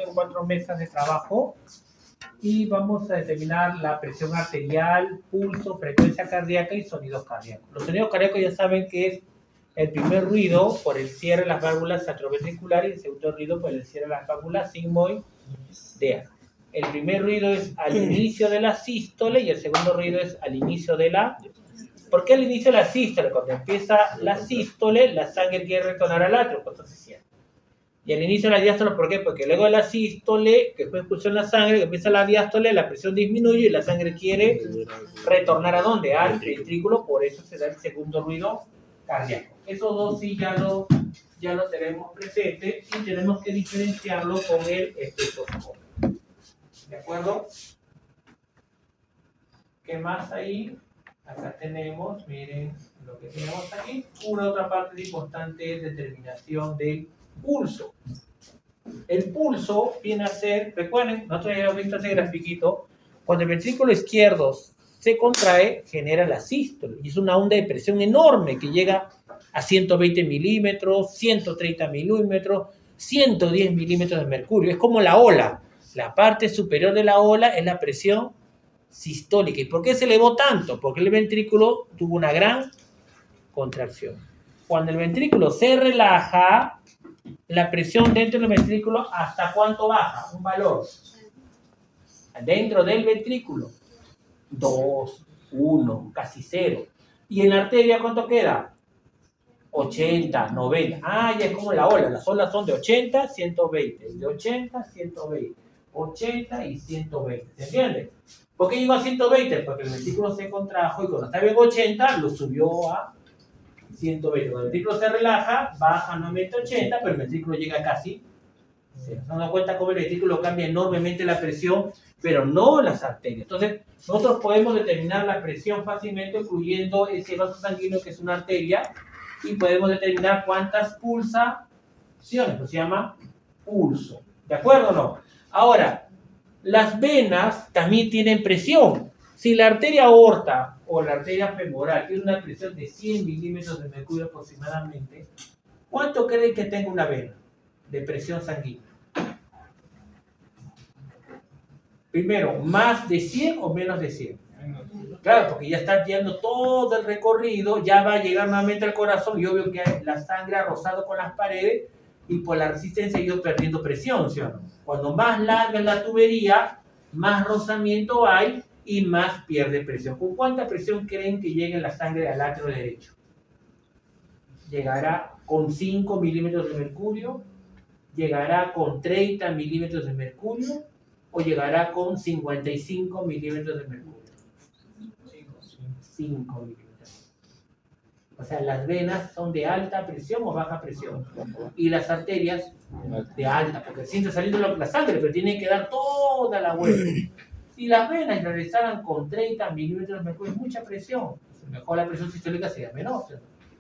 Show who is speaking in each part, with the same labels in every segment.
Speaker 1: tengo 4 mesas de trabajo y vamos a determinar la presión arterial, pulso, frecuencia cardíaca y sonidos cardíacos. Los sonidos cardíacos ya saben que es el primer ruido por el cierre de las válvulas atrioventriculares y el segundo ruido por el cierre de las válvulas sigmoidea. El primer ruido es al inicio de la sístole y el segundo ruido es al inicio de la... ¿Por qué al inicio de la sístole? Cuando empieza la sístole, la sangre quiere retornar al atrio, cuando se cierra. Y al inicio de la diástole, ¿por qué? Porque luego de la sístole, que después expulsión la sangre, que empieza la diástole, la presión disminuye y la sangre quiere retornar ¿a dónde? Al ventrículo, por eso se da el segundo ruido cardíaco. Esos dos sí ya lo tenemos presente y tenemos que diferenciarlo con el estetoscopio. ¿De acuerdo? ¿Qué más ahí? Acá tenemos, miren lo que tenemos aquí. Una otra parte importante es determinación del pulso. El pulso viene a ser, recuerden, nosotros ya hemos visto ese grafiquito, cuando el ventrículo izquierdo se contrae, genera la sístole, y es una onda de presión enorme que llega a 120 milímetros, 130 milímetros, 110 milímetros de mercurio. Es como la ola. La parte superior de la ola es la presión sistólica. ¿Y por qué se elevó tanto? Porque el ventrículo tuvo una gran contracción. Cuando el ventrículo se relaja, la presión dentro del ventrículo, ¿hasta cuánto baja? Un valor. Dentro del ventrículo, 2, 1, casi 0. ¿Y en la arteria cuánto queda? 80, 90. Ah, ya es como la ola. Las olas son de 80, 120. De 80, 120. 80 y 120. ¿Se entiende? ¿Por qué llegó a 120? Porque el ventrículo se contrajo y cuando estaba en 80 lo subió a 120. Cuando el ventrículo se relaja, baja nuevamente a 80, pero el ventrículo llega a casi 0. ¿Se dan cuenta cómo el ventrículo cambia enormemente la presión, pero no las arterias? Entonces, nosotros podemos determinar la presión fácilmente incluyendo ese vaso sanguíneo que es una arteria y podemos determinar cuántas pulsaciones, pues se llama pulso. ¿De acuerdo o no? Ahora, las venas también tienen presión. Si la arteria aorta o la arteria femoral tiene una presión de 100 milímetros de mercurio aproximadamente, ¿cuánto creen que tenga una vena de presión sanguínea? Primero, ¿más de 100 o menos de 100? Claro, porque ya está yendo todo el recorrido, ya va a llegar nuevamente al corazón y obvio que la sangre ha rozado con las paredes y por la resistencia ha ido perdiendo presión, ¿sí o no? Cuando más larga es la tubería, más rozamiento hay y más pierde presión. ¿Con cuánta presión creen que llegue la sangre al atrio derecho? ¿Llegará con 5 milímetros de mercurio? ¿Llegará con 30 milímetros de mercurio? ¿O llegará con 55 milímetros de mercurio? 5 milímetros. O sea, las venas son de alta presión o baja presión. Y las arterias de alta, porque siente saliendo la sangre, pero tiene que dar toda la vuelta. Si las venas realizaran con 30 milímetros de mercurio, es mucha presión. Mejor la presión sistólica sería menor.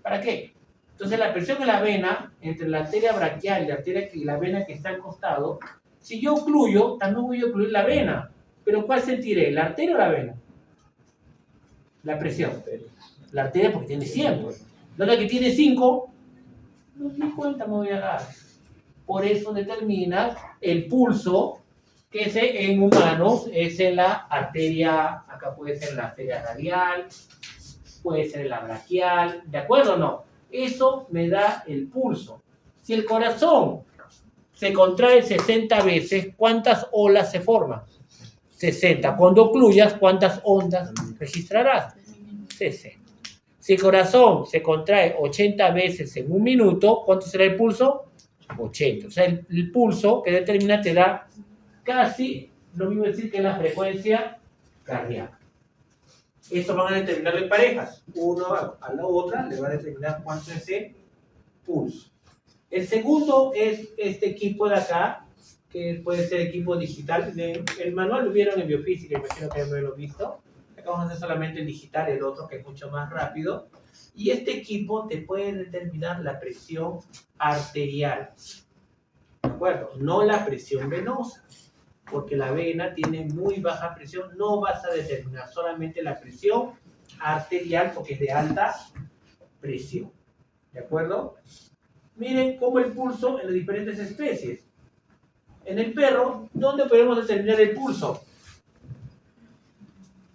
Speaker 1: ¿Para qué? Entonces la presión en la vena, entre la arteria braquial y la vena que está al costado, si yo ocluyo, también voy a ocluir la vena. Pero ¿cuál sentiré? ¿La arteria o la vena? La presión. La arteria porque tiene 100. La que tiene 5, ni cuenta me voy a dar. Por eso determina el pulso, que en humanos es en la arteria, acá puede ser la arteria radial, puede ser la braquial, ¿de acuerdo o no? Eso me da el pulso. Si el corazón se contrae 60 veces, ¿cuántas olas se forman? 60. Cuando ocluyas, ¿cuántas ondas registrarás? 60. Si el corazón se contrae 80 veces en un minuto, ¿cuánto será el pulso? 80. O sea, el pulso que determina te da casi lo mismo decir que la frecuencia cardíaca. Esto van a determinarlo en parejas. Uno a la otra le va a determinar cuánto es el pulso. El segundo es este equipo de acá, que puede ser equipo digital. El manual lo vieron en biofísica, imagino que ya lo he visto. Acá vamos a hacer solamente el digital, el otro que es mucho más rápido. Y este equipo te puede determinar la presión arterial. ¿De acuerdo? No la presión venosa. Porque la vena tiene muy baja presión, no vas a determinar solamente la presión arterial porque es de alta presión. ¿De acuerdo? Miren cómo el pulso en las diferentes especies. En el perro, ¿dónde podemos determinar el pulso?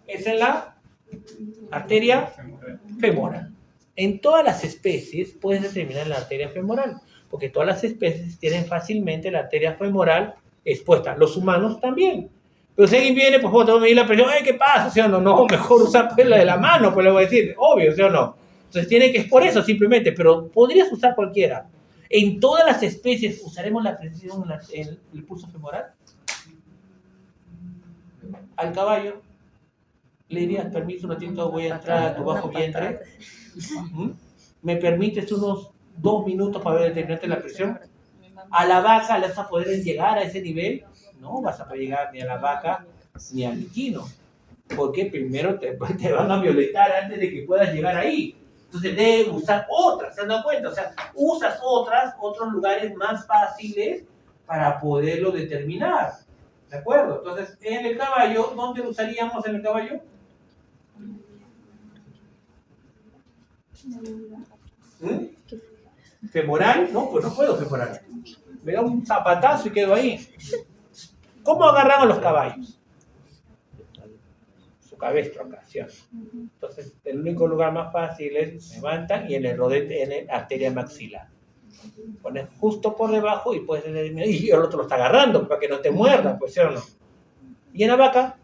Speaker 1: Es en la arteria femoral. En todas las especies puedes determinar la arteria femoral, porque todas las especies tienen fácilmente la arteria femoral expuesta. Los humanos también. Pero si alguien viene, pues tengo que medir la presión, ¿qué pasa? ¿Sí o no? No, mejor usar pues la de la mano, pues le voy a decir, obvio, ¿sí o no? Entonces tiene que es por eso simplemente, pero podrías usar cualquiera. En todas las especies usaremos la presión en el pulso femoral. Al caballo le dirías, permiso un ratito, voy a entrar a tu bajo vientre. ¿Me permites unos 2 minutos para ver determinarte la presión? ¿A la vaca le vas a poder llegar a ese nivel? No vas a poder llegar ni a la vaca ni al equino, porque primero te van a violentar antes de que puedas llegar ahí. Entonces debes usar otras, ¿se han dado cuenta? O sea, usas otros lugares más fáciles para poderlo determinar. ¿De acuerdo? Entonces, en el caballo, ¿dónde lo usaríamos en el caballo? ¿Femoral? No, pues no puedo femoral. Me da un zapatazo y quedo ahí. ¿Cómo agarramos los caballos? Su cabestro acá, ¿cierto? Entonces, el único lugar más fácil es levantan y en el rodete, en la arteria maxilar. Pones justo por debajo y puedes determinar, y el otro lo está agarrando para que no te muerda, pues, ¿sí o no? Y en la vaca,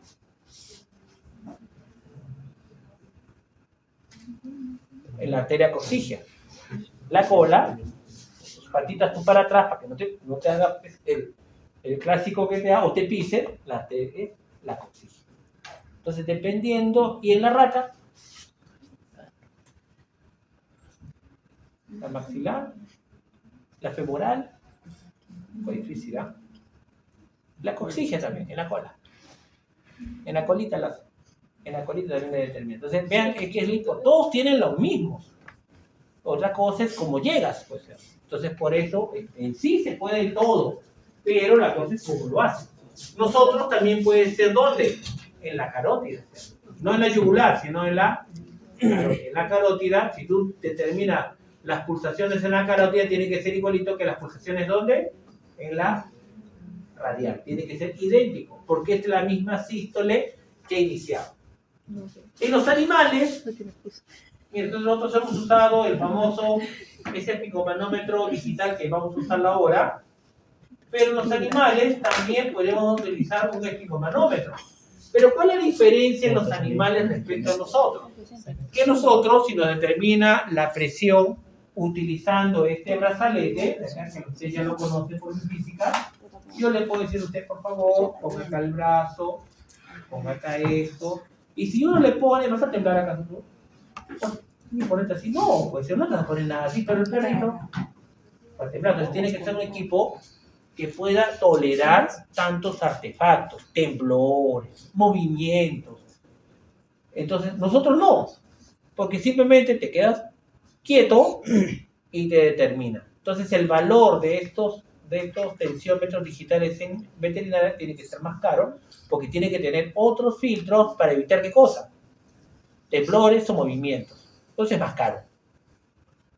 Speaker 1: en la arteria coccygia. La cola, tus patitas tú para atrás para que no te haga el clásico que te haga o te pise la coccygia. Entonces, dependiendo, y en la rata, la maxilar, la femoral, muy difícil, ¿eh? La coccygia también, en la cola. En la colita también le determina. Entonces, vean que es lindo. Todos tienen los mismos. Otra cosa es cómo llegas, pues. Entonces, por eso, en sí se puede todo, pero la cosa es cómo lo haces. Nosotros también puede ser, ¿dónde? En la carótida. No en la yugular, sino en la carótida. Si tú determinas las pulsaciones en la carótida, tiene que ser igualito que las pulsaciones, ¿dónde? En la radial. Tiene que ser idéntico, porque es la misma sístole que he iniciado. En los animales, miren, nosotros hemos usado el famoso, ese picomanómetro digital que vamos a usar ahora, pero en los animales también podemos utilizar un espigomanómetro. Pero ¿cuál es la diferencia en los animales respecto a nosotros? Que nosotros, si nos determina la presión utilizando este brazalete, que usted ya lo conoce por mi física, yo le puedo decir a usted, por favor, ponga acá el brazo, ponga acá esto, y si uno le pone, ¿vas a temblar acá? Y ponerte así, no, pues no te vas a poner nada así, pero el perrito va a temblar. Entonces tiene que ser un equipo que pueda tolerar tantos artefactos, temblores, movimientos. Entonces, nosotros no, porque simplemente te quedas quieto y te determina. Entonces, el valor de estos tensiómetros digitales en veterinaria tiene que ser más caro, porque tiene que tener otros filtros para evitar ¿qué cosa? Temblores o movimientos. Entonces, es más caro.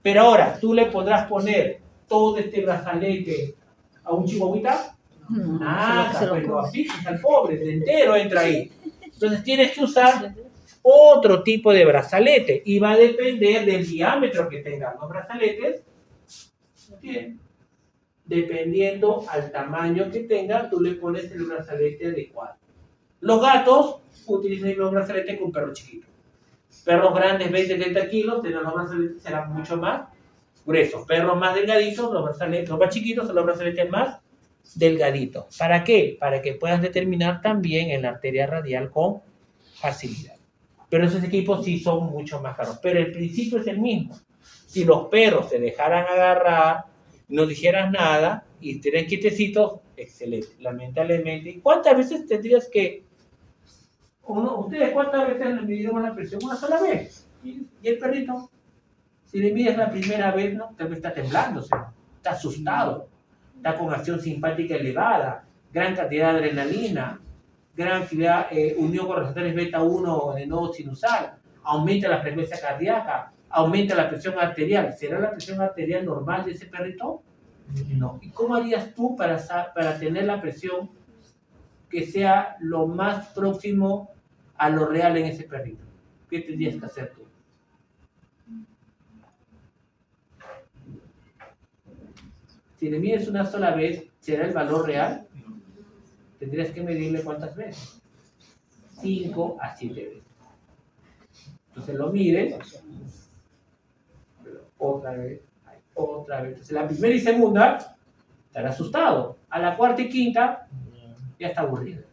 Speaker 1: Pero ahora, ¿tú le podrás poner todo este brazalete a un chihuahuita? Nada, pero así al pobre, de entero entra ahí. Entonces tienes que usar otro tipo de brazalete y va a depender del diámetro que tengan los brazaletes. Bien. Dependiendo al tamaño que tenga, tú le pones el brazalete adecuado. Los gatos utilizan los brazaletes con perros chiquitos. Perros grandes, 20-30 kilos, los brazaletes serán mucho más gruesos. Perros más delgaditos, los más chiquitos son los brazaletes más delgaditos. ¿Para qué? Para que puedas determinar también en la arteria radial con facilidad. Pero esos equipos sí son mucho más caros. Pero el principio es el mismo. Si los perros se dejaran agarrar, no dijeras nada y estuvieran quietecitos, excelente. Lamentablemente. ¿Cuántas veces tendrías que... ¿Ustedes cuántas veces le midieron la presión? Una sola vez. ¿Y el perrito? Si le mides la primera vez, ¿no? Tal vez está temblando, está asustado, está con acción simpática elevada, gran cantidad de adrenalina, gran cantidad, unión con receptores beta 1 de nodo sinusal, aumenta la frecuencia cardíaca, aumenta la presión arterial. ¿Será la presión arterial normal de ese perrito? No. ¿Y cómo harías tú para tener la presión que sea lo más próximo a lo real en ese perrito? ¿Qué tendrías que hacer tú? Si le mides una sola vez, ¿será el valor real? Tendrías que medirle cuántas veces. 5 a 7 veces. Entonces lo mides, otra vez, otra vez. Entonces la primera y segunda estará asustado. A la cuarta y quinta ya está aburrido.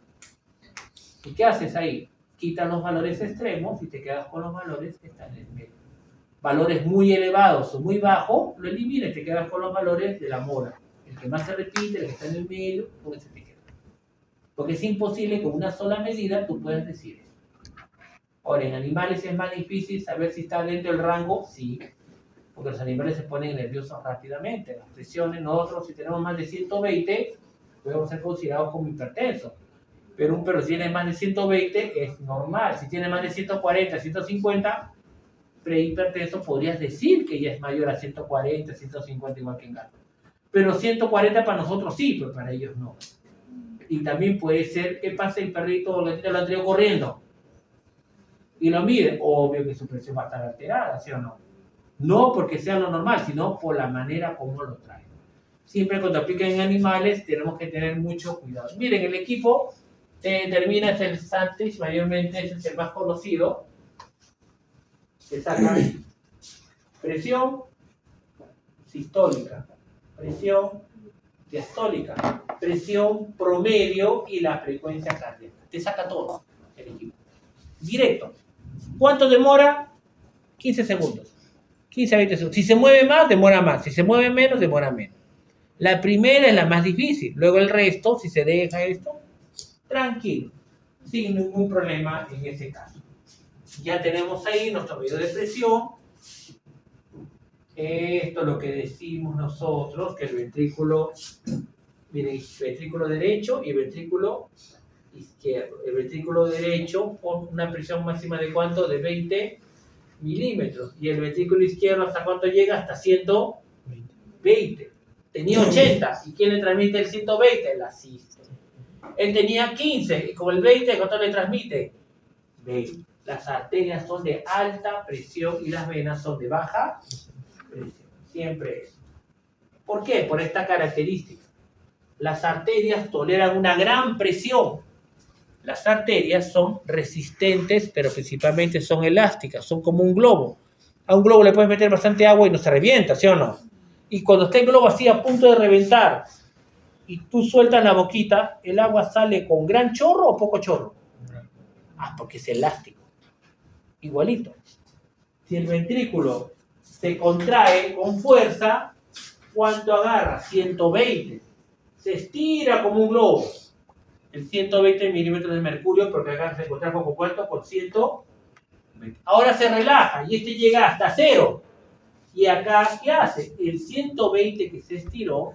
Speaker 1: ¿Y qué haces ahí? Quitas los valores extremos y te quedas con los valores que están en el medio. Valores muy elevados o muy bajos, lo eliminas y te quedas con los valores de la mora. El que más se repite, el que está en el medio, con ese te queda. Porque es imposible que con una sola medida tú puedas decir eso. Ahora, en animales es más difícil saber si está dentro del rango, sí, porque los animales se ponen nerviosos rápidamente. Las presiones, nosotros si tenemos más de 120, podemos ser considerados como hipertensos. Pero un perro si tiene más de 120 es normal. Si tiene más de 140, 150, prehipertenso podrías decir que ya es mayor a 140, 150 igual que en gato. Pero 140 para nosotros sí, pero para ellos no. Y también puede ser, ¿qué pasa el perrito o el gatito lo ha traído corriendo? Y lo mide, obvio que su presión va a estar alterada, ¿sí o no? No porque sea lo normal, sino por la manera como lo trae. Siempre cuando aplican en animales tenemos que tener mucho cuidado. Miren, el equipo determina es el Santich, mayormente ese es el más conocido. Se saca presión sistólica, presión diastólica, presión promedio y la frecuencia cardíaca. Te saca todo el equipo. Directo. ¿Cuánto demora? 15 segundos. 15 a 20 segundos. Si se mueve más, demora más. Si se mueve menos, demora menos. La primera es la más difícil. Luego el resto, si se deja esto, tranquilo. Sin ningún problema en ese caso. Ya tenemos ahí nuestro medidor de presión. Esto es lo que decimos nosotros, que el ventrículo, miren, ventrículo derecho y ventrículo izquierdo. El ventrículo derecho con una presión máxima de ¿cuánto? De 20 milímetros. Y el ventrículo izquierdo, ¿hasta cuánto llega? Hasta 120. Tenía 80. ¿Y quién le transmite el 120? El asiste. Él tenía 15. Y con el 20, ¿cuánto le transmite? 20. Las arterias son de alta presión y las venas son de baja presión. Siempre es. ¿Por qué? Por esta característica. Las arterias toleran una gran presión. Las arterias son resistentes, pero principalmente son elásticas, son como un globo. A un globo le puedes meter bastante agua y no se revienta, ¿sí o no? Y cuando está el globo así a punto de reventar y tú sueltas la boquita, ¿el agua sale con gran chorro o poco chorro? Ah, porque es elástico. Igualito. Si el ventrículo se contrae con fuerza, ¿cuánto agarra? 120. Se estira como un globo. El 120 milímetros de mercurio, porque acá se contrajo con cuánto, con 120. Ahora se relaja y este llega hasta 0. Y acá, ¿qué hace? El 120 que se estiró,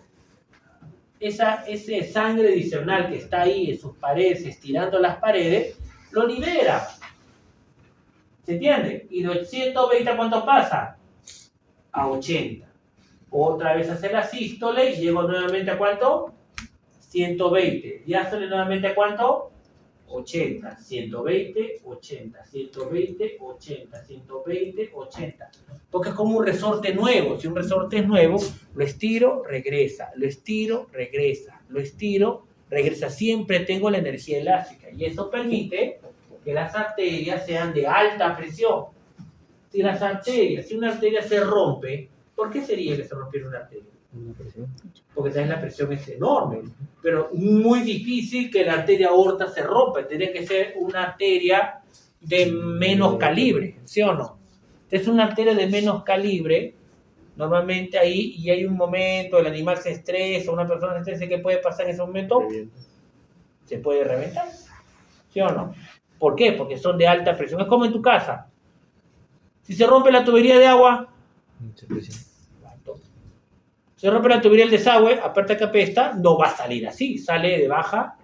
Speaker 1: ese sangre adicional que está ahí en sus paredes, estirando las paredes, lo libera. ¿Se entiende? Y de 120 ¿a cuánto pasa? A 80. Otra vez hace la sístole y llego nuevamente ¿a cuánto? 120. Diástole nuevamente ¿a cuánto? 80. 120, 80. 120, 80. 120, 80. Porque es como un resorte nuevo. Si un resorte es nuevo, lo estiro, regresa. Lo estiro, regresa. Lo estiro, regresa. Siempre tengo la energía elástica. Y eso permite que las arterias sean de alta presión. Si una arteria se rompe, ¿por qué sería que se rompiera una arteria? Porque también la presión es enorme, pero muy difícil que la arteria aorta se rompa. Tiene que ser una arteria de menos calibre, ¿sí o no? Es una arteria de menos calibre, normalmente ahí, y hay un momento, el animal se estresa, una persona se estresa, ¿qué puede pasar en ese momento? Se puede reventar, ¿sí o no? ¿Por qué? Porque son de alta presión. Es como en tu casa. Si se rompe la tubería de agua, se rompe la tubería del desagüe, aparte que apesta, no va a salir así, sale de baja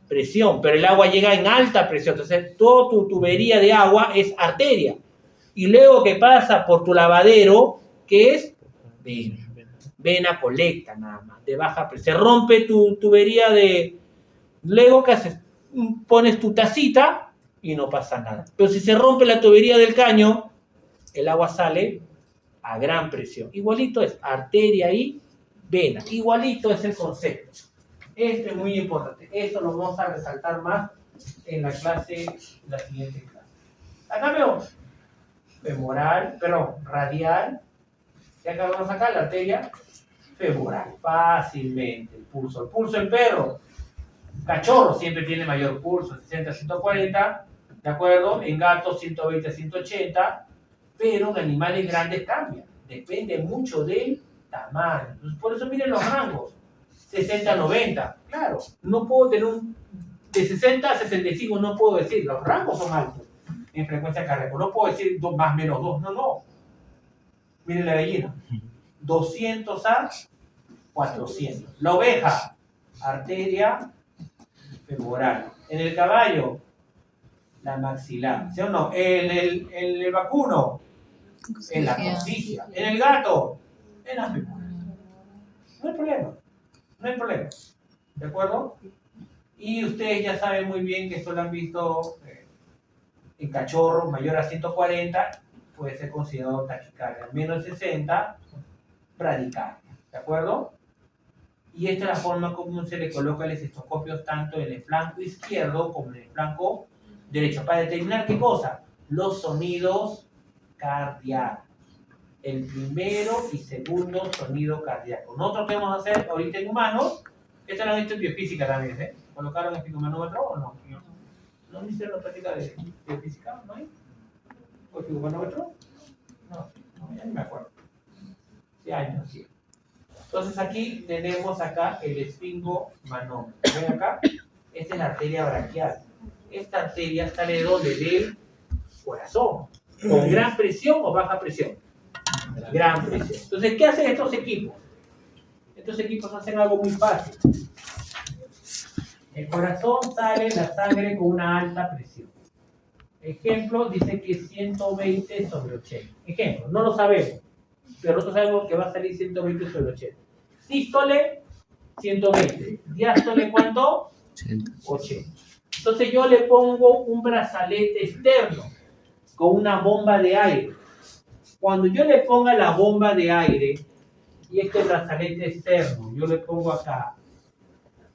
Speaker 1: presión, pero el agua llega en alta presión. Entonces, toda tu tubería de agua es arteria. Y luego que pasa por tu lavadero, ¿qué es? Vena. vena colecta nada más, de baja presión. Se rompe tu tubería de... Luego, ¿qué haces? Pones tu tacita y no pasa nada. Pero si se rompe la tubería del caño, el agua sale a gran presión. Igualito es arteria y vena. Igualito es el concepto. Esto es muy importante. Esto lo vamos a resaltar más en la siguiente clase. Acá vemos radial. Y acá vamos acá la arteria femoral. Fácilmente el pulso. El pulso del perro. Cachorro siempre tiene mayor pulso, 60 a 140, ¿de acuerdo? En gatos 120 a 180, pero en animales grandes cambia. Depende mucho del tamaño. Entonces, por eso miren los rangos. 60 a 90. Claro, no puedo tener de 60 a 65, no puedo decir. Los rangos son altos en frecuencia cardíaca. No puedo decir más menos 2. No. Miren la gallina. 200 a 400. La oveja, arteria femoral. En el caballo, la maxilar. ¿Sí o no? En el vacuno, en la costilla. En el gato, en la femoral. No hay problema. ¿De acuerdo? Y ustedes ya saben muy bien que esto lo han visto en cachorros mayor a 140, puede ser considerado taquicardia. Menos de 60, bradicardia. ¿De acuerdo? Y esta es la forma como se le coloca el estetoscopio tanto en el flanco izquierdo como en el flanco derecho. Para determinar qué cosa? Los sonidos cardíacos. El primero y segundo sonido cardíaco. Nosotros qué vamos a hacer ahorita en humanos. Esta la han visto en biofísica también, ¿eh? ¿Colocaron el esfigmomanómetro o no? ¿No hicieron la práctica de biofísica? ¿No hay? ¿O esfigmomanómetro? No, ya ni me acuerdo. Hace años, sí. Entonces aquí tenemos acá el esfigmomanómetro. ¿Ven acá? Esta es la arteria braquial. Esta arteria sale de ¿dónde? Del corazón. ¿Con gran presión o baja presión? Gran presión. Entonces, ¿qué hacen estos equipos? Estos equipos hacen algo muy fácil. El corazón sale la sangre con una alta presión. Ejemplo, dice que es 120 sobre 80. Ejemplo, no lo sabemos, pero nosotros sabemos que va a salir 120 sobre 80. Sístole, 120. Diástole, ¿cuánto? 80. Entonces yo le pongo un brazalete externo con una bomba de aire. Cuando yo le ponga la bomba de aire y este brazalete externo, yo le pongo acá,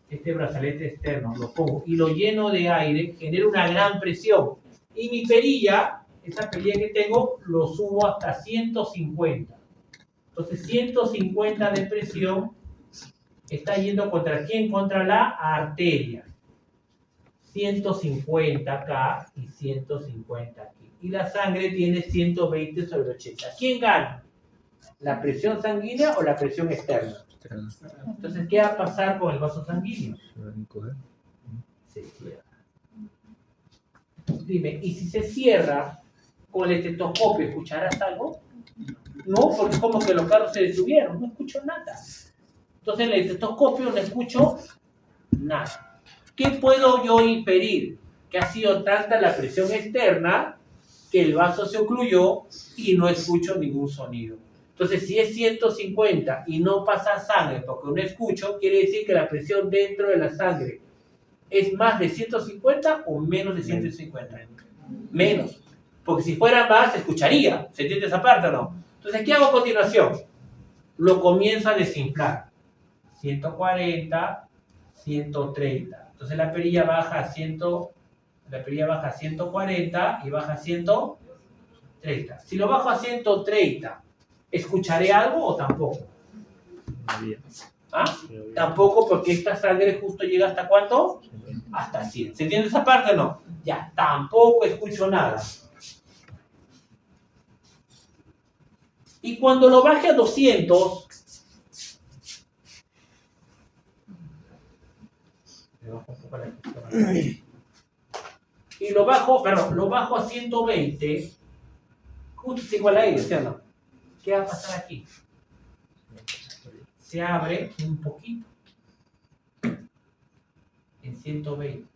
Speaker 1: este brazalete externo, lo pongo y lo lleno de aire, genera una gran presión. Y mi perilla, esa perilla que tengo, lo subo hasta 150. Entonces 150 de presión está yendo contra ¿quién? Contra la arteria. 150 acá y 150 aquí. Y la sangre tiene 120 sobre 80. ¿Quién gana? ¿La presión sanguínea o la presión externa? Entonces, ¿qué va a pasar con el vaso sanguíneo? Se cierra. Dime, ¿y si se cierra con el estetoscopio, escucharás algo? No, porque es como que los carros se detuvieron, no escucho nada. Entonces, en el estetoscopio no escucho nada. ¿Qué puedo yo inferir? Que ha sido tanta la presión externa que el vaso se ocluyó y no escucho ningún sonido. Entonces, si es 150 y no pasa sangre porque no escucho, quiere decir que la presión dentro de la sangre es más de 150 o menos de 150. Menos. Porque si fuera más, se escucharía. ¿Se entiende esa parte o no? Entonces, ¿qué hago a continuación? Lo comienzo a desinflar. 140, 130. Entonces la perilla baja a 140 y baja a 130. Si lo bajo a 130, ¿escucharé algo o tampoco? ¿Ah? Tampoco, porque esta sangre justo llega hasta ¿cuánto? Hasta 100. ¿Se entiende esa parte o no? Ya, tampoco escucho nada. Y cuando lo baje a 200, y lo bajo a 120, justo es igual a ello, ¿sí o no? ¿Qué va a pasar aquí? Se abre un poquito en 120.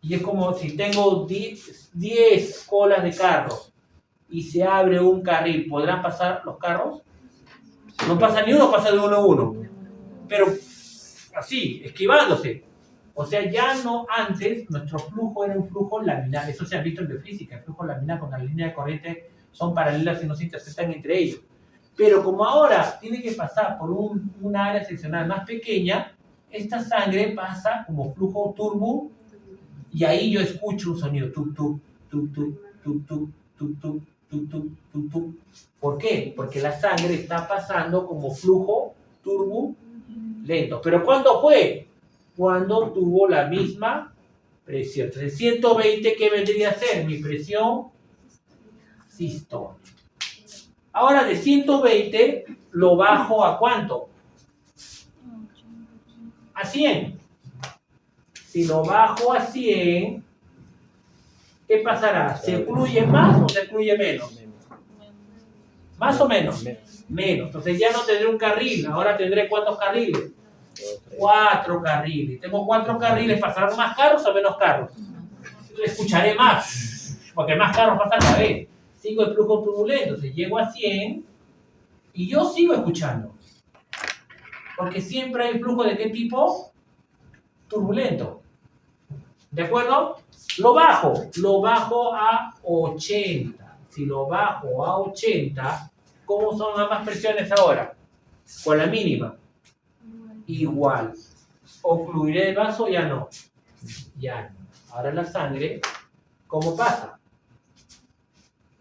Speaker 1: Y es como si tengo 10 colas de carros y se abre un carril. ¿Podrán pasar los carros? Sí. No pasa ni uno, pasa de uno a uno. Pero así, esquivándose. O sea, ya no antes, nuestro flujo era un flujo laminar. Eso se ha visto en biofísica. El flujo laminar con la línea de corriente son paralelas y no se interceptan entre ellos. Pero como ahora tiene que pasar por una área seccional más pequeña, esta sangre pasa como flujo turbo y ahí yo escucho un sonido. Tup, tup, tup, tup, tup, tup, tup, tup, tup, tup, tup, tup. ¿Por qué? Porque la sangre está pasando como flujo turbo lento. ¿Pero cuándo fue? Cuando tuvo la misma presión. Entonces, 120, ¿qué vendría a ser? Mi presión sistólica. Ahora de 120 lo bajo ¿a cuánto? A 100. Si lo bajo a 100, ¿qué pasará? ¿Se fluye más o se fluye menos? ¿Más o menos? Menos. Entonces ya no tendré un carril. Ahora tendré ¿cuántos carriles? 4 carriles. Tengo 4 carriles. ¿Pasarán más carros o menos carros? Escucharé más, porque más carros pasan a la vez. Sigo el flujo turbulento. Entonces llego a 100 y yo sigo escuchando. Porque siempre hay flujo de qué tipo? Turbulento. ¿De acuerdo? Lo bajo a 80. Si lo bajo a 80, ¿cómo son ambas presiones ahora? Con la mínima. Igual. ¿O fluirá el vaso? Ya no. Ya no. Ahora la sangre, ¿cómo pasa?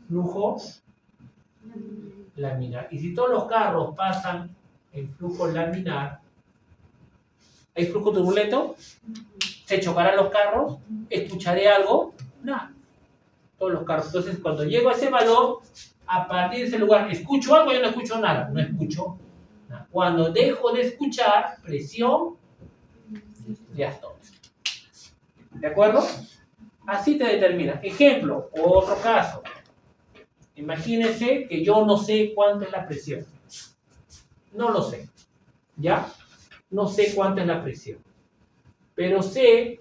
Speaker 1: Flujo laminar. Y si todos los carros pasan en flujo laminar, ¿hay flujo turbulento? ¿Se chocarán los carros? ¿Escucharé algo? Nada. Todos los carros. Entonces, cuando llego a ese valor, a partir de ese lugar, ¿escucho algo? Yo no escucho nada. No escucho nada. Cuando dejo de escuchar, presión, diastólica. ¿De acuerdo? Así te determina. Ejemplo, otro caso. Imagínense que yo no sé cuánto es la presión. No lo sé. ¿Ya? No sé cuánto es la presión. Pero sé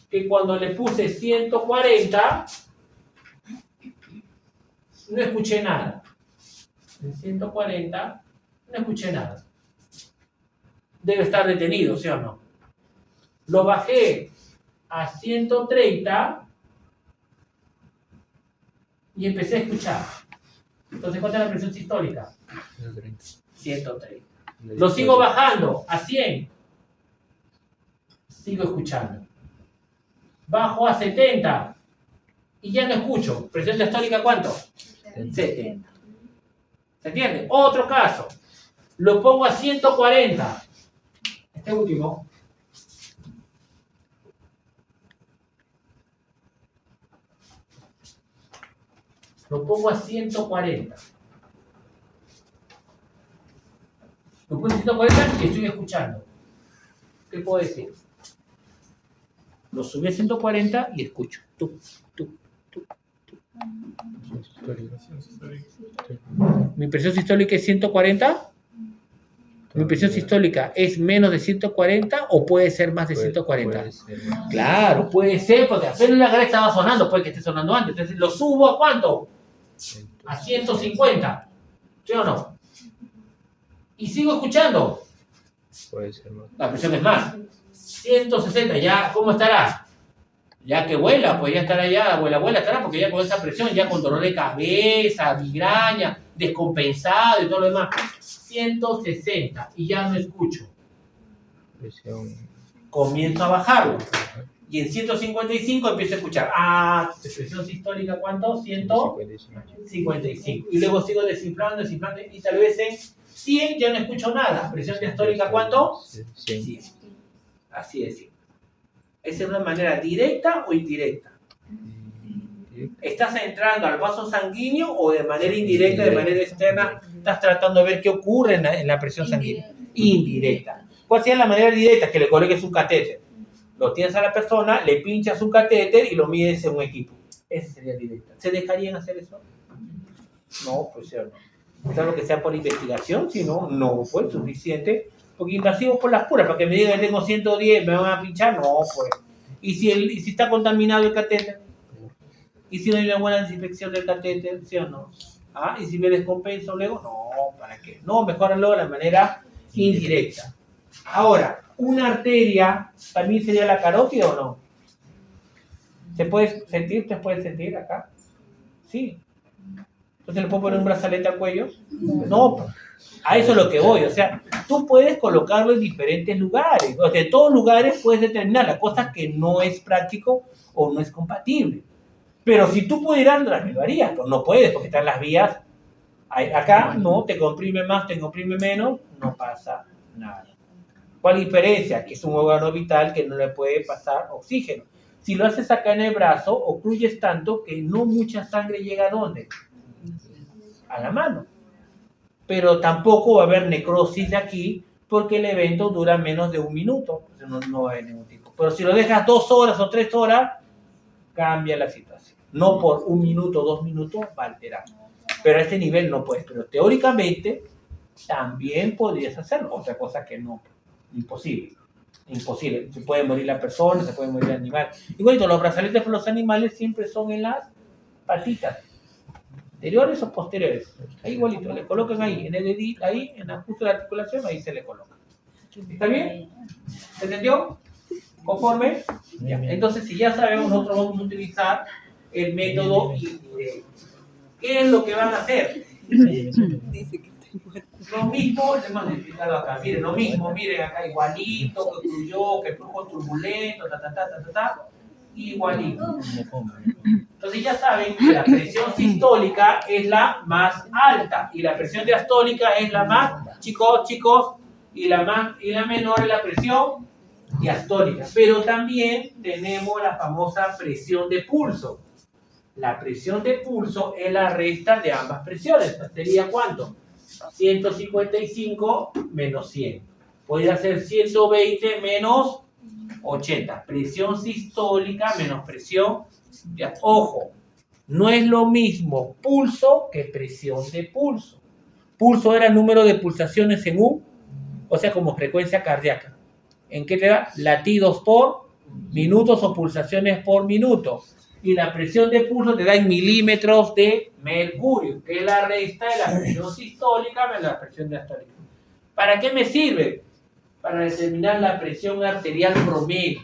Speaker 1: que cuando le puse 140, no escuché nada. En 140, no escuché nada. Debe estar detenido, ¿sí o no? Lo bajé a 130 y empecé a escuchar. Entonces, ¿cuánta es la presión sistólica? 130. Lo sigo bajando a 100. Sigo escuchando. Bajo a 70 y ya no escucho. ¿Presión diastólica cuánto? 70. ¿Se entiende? Otro caso. Lo pongo a 140. Este último. Lo pongo a 140. Lo puse a 140 y estoy escuchando. ¿Qué puedo decir? Lo subí a 140 y escucho. ¿Mi presión sistólica es 140? ¿Mi presión sistólica es menos de 140 o puede ser más de 140? Puede ser. Claro, puede ser, porque apenas la garganta estaba sonando, puede que esté sonando antes. Entonces, ¿lo subo a cuánto? A 150. ¿Sí o no? Y sigo escuchando.
Speaker 2: Puede ser más.
Speaker 1: La presión es más. 160, ya, ¿cómo estará? Ya que vuela, pues ya estará ya, vuela estará, porque ya con esa presión, ya con dolor de cabeza, migraña, descompensado y todo lo demás. 160, y ya no escucho.
Speaker 2: Presión.
Speaker 1: Comienzo a bajarlo. Y en 155 empiezo a escuchar. Presión sistólica, ¿cuánto? 155. Y luego sigo desinflando, y tal vez en 100 ya no escucho nada. Presión diastólica, ¿cuánto? 100. Así es. ¿Es de una manera directa o indirecta? ¿Estás entrando al vaso sanguíneo o de manera indirecta, de manera externa? Estás tratando de ver qué ocurre en la presión sanguínea. Indirecta. ¿Cuál sería la manera directa? Que le coloques un catéter. Lo tienes a la persona, le pinchas un catéter y lo mides en un equipo. Esa sería directa. ¿Se dejarían hacer eso? No, pues ya no. Claro que sea por investigación, si no, no fue suficiente. Porque invasivo por las puras, para que me digan que tengo 110, me van a pinchar, no, pues. ¿Y si está contaminado el catéter? ¿Y si no hay una buena desinfección del catéter, sí o no? ¿Ah? Y si me descompenso luego, no, ¿para qué? No, mejóralo de la manera indirecta. Ahora, ¿una arteria también sería la carótida o no? ¿Se puede sentir? ¿Ustedes pueden sentir acá? Sí. Entonces le puedo poner un brazalete al cuello. No, a eso es lo que voy. O sea, tú puedes colocarlo en diferentes lugares. O sea, en todos lugares puedes determinar la cosa que no es práctico o no es compatible. Pero si tú pudieras, lo harías. Pues no puedes porque están las vías. Acá no, te comprime más, te comprime menos, no pasa nada. ¿Cuál diferencia? Que es un órgano vital que no le puede pasar oxígeno. Si lo haces acá en el brazo, ocluyes tanto que no mucha sangre llega ¿a dónde? A la mano. Pero tampoco va a haber necrosis de aquí porque el evento dura menos de 1 minuto. No va a haber ningún tipo. Pero si lo dejas 2 horas o 3 horas, cambia la situación. No por 1 minuto o 2 minutos va a alterar. Pero a este nivel no puedes. Pero teóricamente también podrías hacerlo. Otra cosa que no. Imposible. Imposible. Se puede morir la persona, se puede morir el animal. Igualito, los brazaletes para los animales siempre son en las patitas. ¿Anteriores o posteriores? Ahí igualito, le colocan ahí, en el dedito, ahí, en el justo de la articulación, ahí se le coloca. ¿Está bien? ¿Se entendió? ¿Conforme? Ya. Entonces, si ya sabemos, nosotros vamos a utilizar el método indirecto. ¿Qué es lo que van a hacer? Lo mismo, les hemos explicado acá. Miren, lo mismo, miren acá, igualito, que fluyó, que flujo turbulento, igualito. Entonces ya saben que la presión sistólica es la más alta y la presión diastólica es la más, chicos, y la menor es la presión diastólica. Pero también tenemos la famosa presión de pulso. La presión de pulso es la resta de ambas presiones. ¿Sería cuánto? 155 menos 100. Podría ser 120 menos 80. Presión sistólica menos presión. Ojo, no es lo mismo pulso que presión de pulso. Pulso era el número de pulsaciones en U, o sea, como frecuencia cardíaca. ¿En qué te da? Latidos por minutos o pulsaciones por minuto. Y la presión de pulso te da en milímetros de mercurio, que es la resta de la presión sistólica menos la presión diastólica. ¿Para qué me sirve? Para determinar la presión arterial promedio.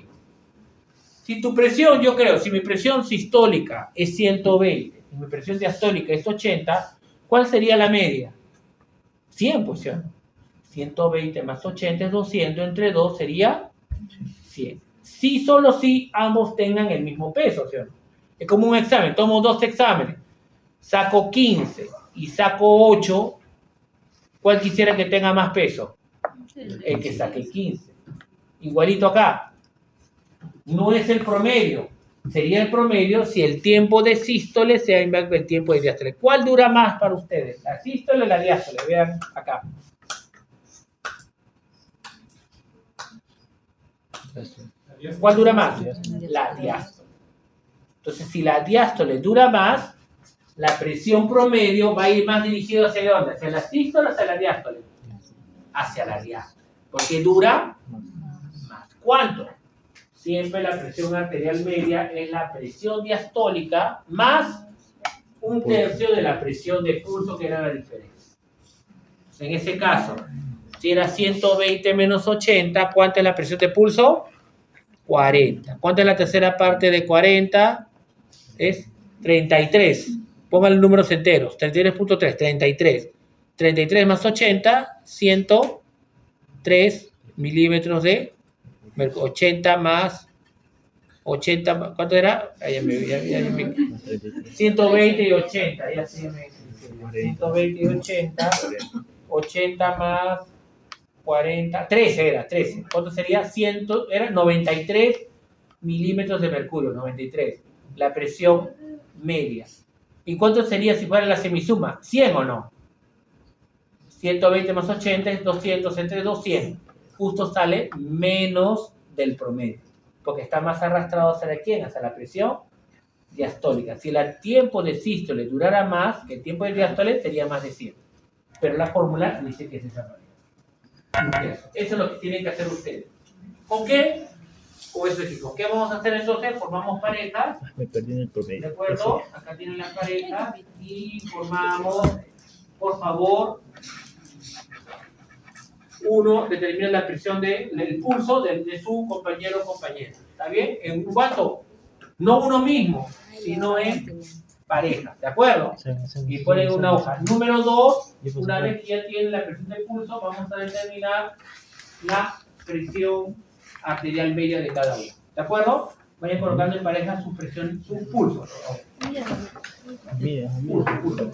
Speaker 1: Si tu presión, yo creo, si mi presión sistólica es 120 y mi presión diastólica es 80, ¿cuál sería la media? 100, pues, ¿sí? 120 más 80 es 200, entre 2 sería 100. Si solo si ambos tengan el mismo peso, ¿sí? Es como un examen, tomo 2 exámenes, saco 15 y saco 8, ¿cuál quisiera que tenga más peso? El que saque 15. Igualito acá. No es el promedio. Sería el promedio si el tiempo de sístole sea igual que el tiempo de diástole. ¿Cuál dura más para ustedes? ¿La sístole o la diástole? Vean acá. ¿Cuál dura más? La diástole. Entonces, si la diástole dura más, la presión promedio va a ir más dirigida hacia dónde? ¿Hacia la sístole o hacia la diástole? Hacia la diástole. Porque dura más. ¿Cuánto? Siempre la presión arterial media es la presión diastólica más 1/3 de la presión de pulso, que era la diferencia. En ese caso, si era 120 menos 80, ¿cuánta es la presión de pulso? 40. ¿Cuánta es la tercera parte de 40? Es 33. Pongan los números enteros. 33.3, 33. 33 más 80, 103 milímetros de 80 más 80, ¿cuánto era? 120 y 80, ya sí, 120 y 80, 80 más 40, 13 era, 13. ¿Cuánto sería? 100, era 93 milímetros de mercurio, 93. La presión media. ¿Y cuánto sería si fuera la semisuma? 100 o no. 120 más 80 es 200, entre 200. Justo sale menos del promedio, porque está más arrastrado hacia quién, hacia la presión diastólica. Si el tiempo de sístole durara más que el tiempo de diástole, sería más de 100. Pero la fórmula dice que es esa manera. Eso es lo que tienen que hacer ustedes. ¿Con qué? o es equipo. ¿Qué vamos a hacer entonces? Formamos parejas,
Speaker 2: Me perdí en el
Speaker 1: ¿de
Speaker 2: promedio.
Speaker 1: acuerdo? Acá tienen las parejas y formamos, por favor, uno determina la presión del pulso de su compañero o compañera. ¿Está bien? ¿En cuánto? No uno mismo, sino en pareja, ¿de acuerdo? Y ponen una hoja. Número 2, una vez que ya tienen la presión del pulso, vamos a determinar la presión arterial media de cada uno. ¿De acuerdo? Vayan colocando en pareja su presión, su pulso.
Speaker 2: Mira,
Speaker 1: Pulso.